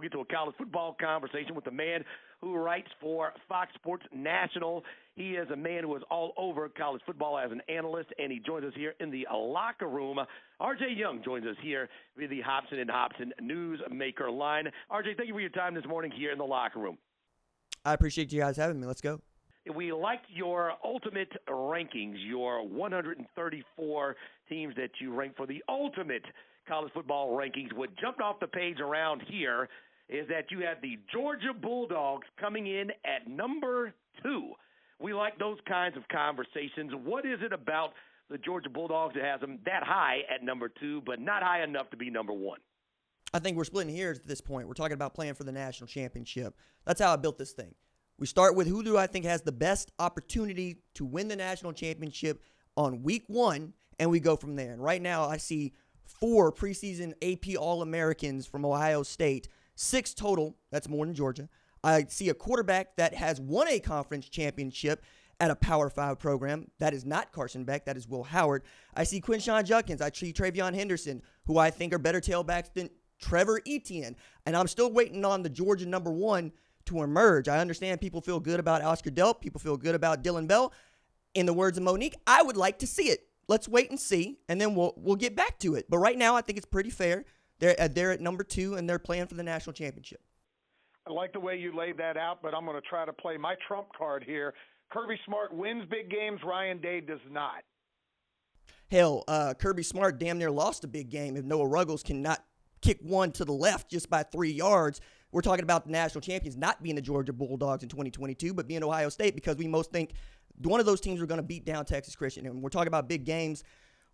We'll get to a college football conversation with the man who writes for Fox Sports National. He is a man who is all over college football as an analyst, and he joins us here in the locker room. RJ Young joins us here via the Hobson and Hobson Newsmaker line. RJ, thank you for your time this morning here in the locker room. I appreciate you guys having me. Let's go. We liked your ultimate rankings, your 134 teams that you rank for the ultimate college football rankings. What jumped off the page around here is that you had the Georgia Bulldogs coming in at number 2. We like those kinds of conversations. What is it about the Georgia Bulldogs that has them that high at number 2, but not high enough to be number 1? I think we're splitting hairs at this point. We're talking about playing for the national championship. That's how I built this thing. We start with who do I think has the best opportunity to win the national championship on week 1, and we go from there. And right now I see 4 preseason AP All-Americans from Ohio State, 6 total. That's more than Georgia. I see a quarterback that has won a conference championship at a Power 5 program. That is not Carson Beck. That is Will Howard. I see Quinshon Judkins. I see Travion Henderson, who I think are better tailbacks than Trevor Etienne. And I'm still waiting on the Georgia number 1 to emerge. I understand people feel good about Oscar Delp. People feel good about Dylan Bell. In the words of Monique, I would like to see it. Let's wait and see, and then we'll get back to it. But right now, I think it's pretty fair. They're at number 2, and they're playing for the national championship. I like the way you laid that out, but I'm going to try to play my trump card here. Kirby Smart wins big games. Ryan Day does not. Hell, Kirby Smart damn near lost a big game if Noah Ruggles cannot kick one to the left just by 3 yards. We're talking about the national champions not being the Georgia Bulldogs in 2022, but being Ohio State, because we most think one of those teams are going to beat down Texas Christian. And we're talking about big games.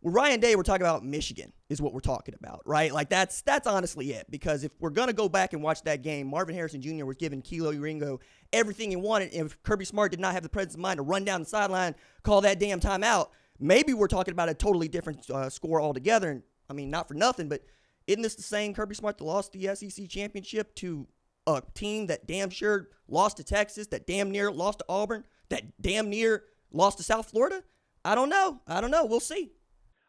With Ryan Day, we're talking about Michigan is what we're talking about, right? Like that's honestly it. Because if we're going to go back and watch that game, Marvin Harrison Jr. was giving Kilo Ringo everything he wanted. And if Kirby Smart did not have the presence of mind to run down the sideline, call that damn timeout, maybe we're talking about a totally different score altogether. And I mean, not for nothing, but isn't this the same Kirby Smart that lost the SEC championship to a team that damn sure lost to Texas, that damn near lost to Auburn, that damn near lost to South Florida? I don't know. We'll see.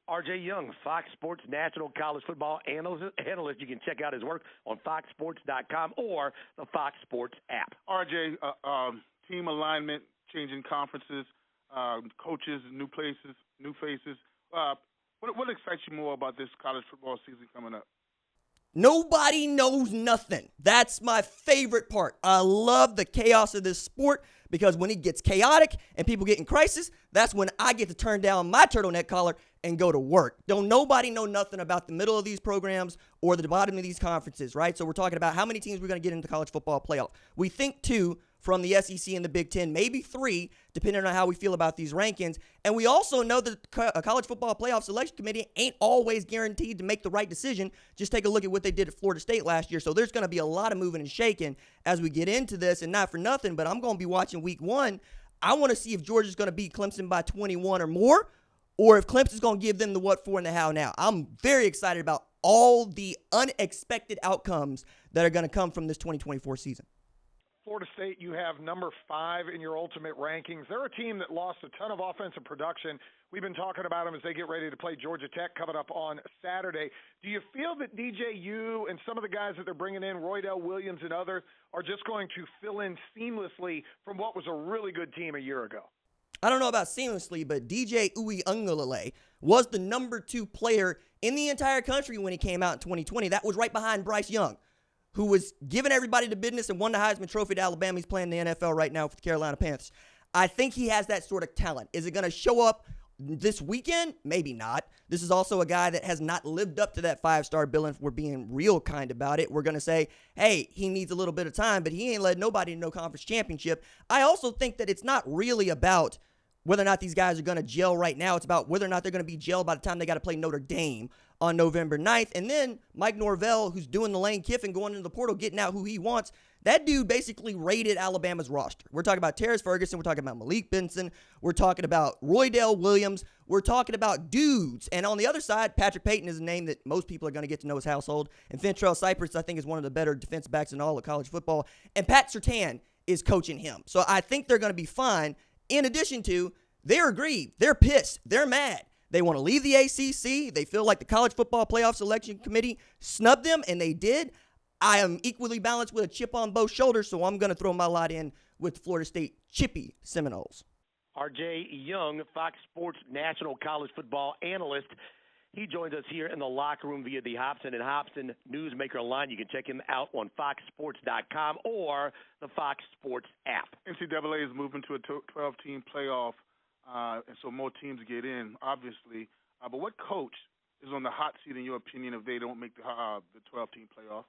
RJ Young, Fox Sports National College Football Analyst. You can check out his work on foxsports.com or the Fox Sports app. RJ, team alignment, changing conferences, coaches, new places, new faces. What excites you more about this college football season coming up? Nobody knows nothing. That's my favorite part. I love the chaos of this sport because when it gets chaotic and people get in crisis, that's when I get to turn down my turtleneck collar and go to work. Don't nobody know nothing about the middle of these programs or the bottom of these conferences, right? So we're talking about how many teams we're going to get into the college football playoff. We think 2 from the SEC and the Big Ten, maybe 3, depending on how we feel about these rankings. And we also know that a college football playoff selection committee ain't always guaranteed to make the right decision. Just take a look at what they did at Florida State last year. So there's going to be a lot of moving and shaking as we get into this, and not for nothing, but I'm going to be watching week 1. I want to see if Georgia's going to beat Clemson by 21 or more, or if Clemson's going to give them the what, for, and the how now. I'm very excited about all the unexpected outcomes that are going to come from this 2024 season. Florida State, you have number 5 in your ultimate rankings. They're a team that lost a ton of offensive production. We've been talking about them as they get ready to play Georgia Tech coming up on Saturday. Do you feel that DJU and some of the guys that they're bringing in, Roydell Williams and others, are just going to fill in seamlessly from what was a really good team a year ago? I don't know about seamlessly, but DJ Uiagalelei was the number 2 player in the entire country when he came out in 2020. That was right behind Bryce Young, who was giving everybody the business and won the Heisman Trophy at Alabama. He's playing in the NFL right now for the Carolina Panthers. I think he has that sort of talent. Is it going to show up this weekend? Maybe not. This is also a guy that has not lived up to that 5-star billing. If we're being real kind about it, we're going to say, hey, he needs a little bit of time, but he ain't led nobody to no conference championship. I also think that it's not really about whether or not these guys are going to gel right now. It's about whether or not they're going to be gelled by the time they got to play Notre Dame on November 9th. And then Mike Norvell, who's doing the Lane Kiffin, going into the portal, getting out who he wants. That dude basically raided Alabama's roster. We're talking about Terrence Ferguson. We're talking about Malik Benson. We're talking about Roydell Williams. We're talking about dudes. And on the other side, Patrick Payton is a name that most people are going to get to know his household. And Fentrell Cypress, I think, is one of the better defense backs in all of college football. And Pat Surtain is coaching him. So I think they're going to be fine. In addition to, they're aggrieved. They're pissed. They're mad. They want to leave the ACC. They feel like the College Football Playoff Selection Committee snubbed them, and they did. I am equally balanced with a chip on both shoulders, so I'm going to throw my lot in with Florida State Chippy Seminoles. R.J. Young, Fox Sports national college football analyst. He joins us here in the locker room via the Hobson and Hobson Newsmaker line. You can check him out on foxsports.com or the Fox Sports app. NCAA is moving to a 12-team playoff, and so more teams get in, obviously. But what coach is on the hot seat, in your opinion, if they don't make the 12-team playoff?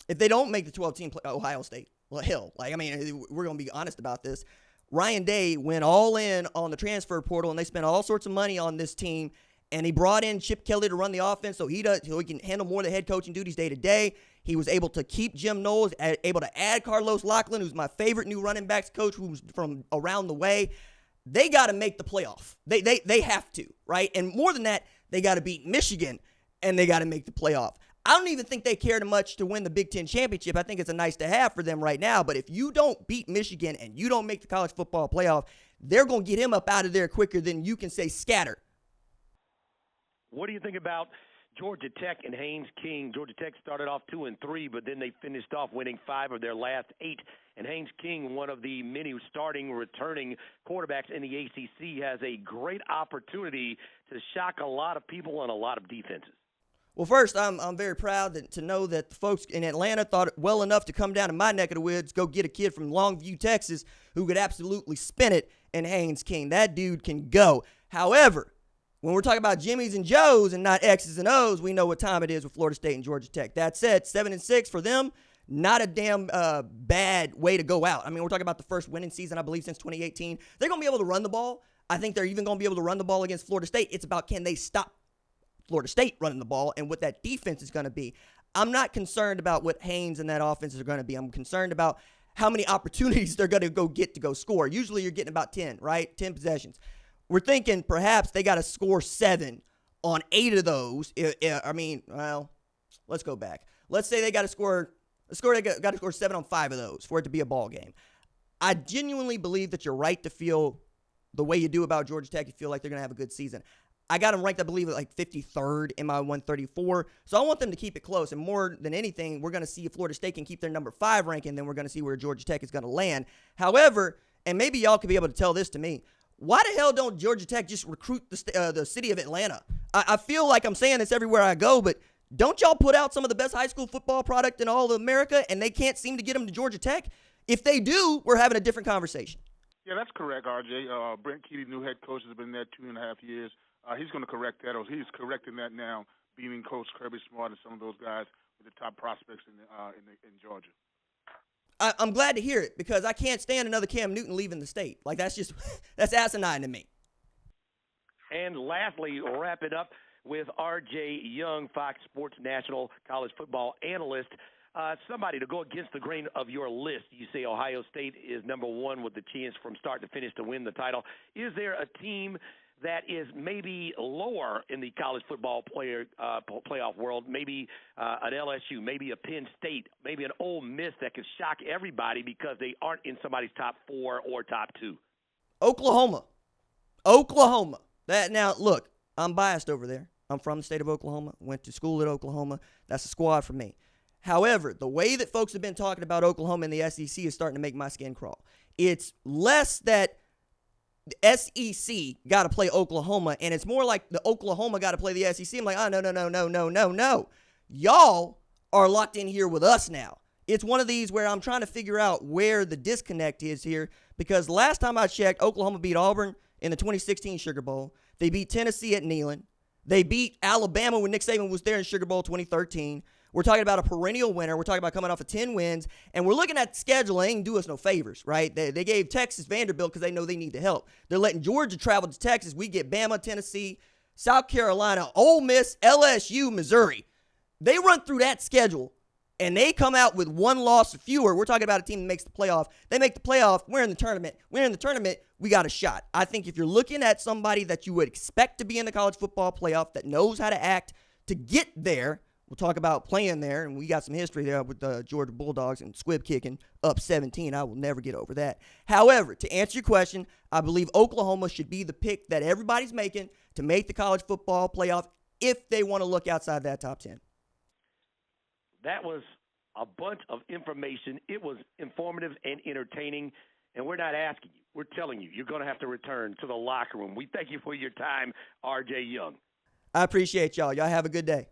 If they don't make the 12-team Ohio State, well, hell, we're going to be honest about this. Ryan Day went all in on the transfer portal, and they spent all sorts of money on this team, and he brought in Chip Kelly to run the offense so he can handle more of the head coaching duties day to day. He was able to keep Jim Knowles, able to add Carlos Lachlan, who's my favorite new running backs coach, who's from around the way. They got to make the playoff. They have to, right? And more than that, they got to beat Michigan, and they got to make the playoff. I don't even think they cared much to win the Big Ten championship. I think it's a nice to have for them right now. But if you don't beat Michigan and you don't make the college football playoff, they're going to get him up out of there quicker than you can say scatter. What do you think about Georgia Tech and Haynes King? Georgia Tech started off 2-3, but then they finished off winning 5 of their last 8. And Haynes King, one of the many starting, returning quarterbacks in the ACC, has a great opportunity to shock a lot of people and a lot of defenses. Well, first, I'm very proud to know that the folks in Atlanta thought it well enough to come down to my neck of the woods, go get a kid from Longview, Texas, who could absolutely spin it in Haynes King. That dude can go. However, when we're talking about Jimmys and Joes and not X's and O's, we know what time it is with Florida State and Georgia Tech. That said, 7-6 for them, not a damn bad way to go out. I mean, we're talking about the first winning season, I believe, since 2018. They're going to be able to run the ball. I think they're even going to be able to run the ball against Florida State. It's about, can they stop Florida State running the ball and what that defense is going to be. I'm not concerned about what Haynes and that offense are going to be. I'm concerned about how many opportunities they're going to go get to go score. Usually you're getting about 10, right? 10 possessions. We're thinking perhaps they got to score 7 on 8 of those. Well, let's go back. Let's say they got to score 7 on 5 of those for it to be a ball game. I genuinely believe that you're right to feel the way you do about Georgia Tech. You feel like they're going to have a good season. I got them ranked, I believe, at like 53rd in my 134. So I want them to keep it close. And more than anything, we're going to see if Florida State can keep their number 5 ranking. Then we're going to see where Georgia Tech is going to land. However, and maybe y'all could be able to tell this to me, why the hell don't Georgia Tech just recruit the city of Atlanta? I feel like I'm saying this everywhere I go, but don't y'all put out some of the best high school football product in all of America, and they can't seem to get them to Georgia Tech? If they do, we're having a different conversation. Yeah, that's correct, RJ. Brent Keeley, new head coach, has been there 2.5 years. He's going to correct that, or he's correcting that now, beating Coach Kirby Smart and some of those guys with the top prospects in Georgia. I'm glad to hear it because I can't stand another Cam Newton leaving the state. Like, that's asinine to me. And lastly, wrap it up with R.J. Young, Fox Sports national college football analyst. Somebody to go against the grain of your list. You say Ohio State is number 1 with the chance from start to finish to win the title. Is there a team that is maybe lower in the college football playoff world, maybe an LSU, maybe a Penn State, maybe an Ole Miss that could shock everybody because they aren't in somebody's top 4 or top 2? Oklahoma. Now, look, I'm biased over there. I'm from the state of Oklahoma, went to school at Oklahoma. That's a squad for me. However, the way that folks have been talking about Oklahoma in the SEC is starting to make my skin crawl. It's less that the SEC got to play Oklahoma, and it's more like the Oklahoma got to play the SEC. I'm like, oh, no. Y'all are locked in here with us now. It's one of these where I'm trying to figure out where the disconnect is here because last time I checked, Oklahoma beat Auburn in the 2016 Sugar Bowl. They beat Tennessee at Neyland. They beat Alabama when Nick Saban was there in Sugar Bowl 2013. We're talking about a perennial winner. We're talking about coming off of 10 wins. And we're looking at the schedule. They ain't do us no favors, right? They gave Texas Vanderbilt because they know they need the help. They're letting Georgia travel to Texas. We get Bama, Tennessee, South Carolina, Ole Miss, LSU, Missouri. They run through that schedule, and they come out with 1 loss or fewer. We're talking about a team that makes the playoff. They make the playoff. We're in the tournament. We got a shot. I think if you're looking at somebody that you would expect to be in the college football playoff that knows how to act to get there, we'll talk about playing there, and we got some history there with the Georgia Bulldogs and squib kicking up 17. I will never get over that. However, to answer your question, I believe Oklahoma should be the pick that everybody's making to make the college football playoff if they want to look outside that top 10. That was a bunch of information. It was informative and entertaining, and we're not asking you. We're telling you, you're going to have to return to the locker room. We thank you for your time, R.J. Young. I appreciate y'all. Y'all have a good day.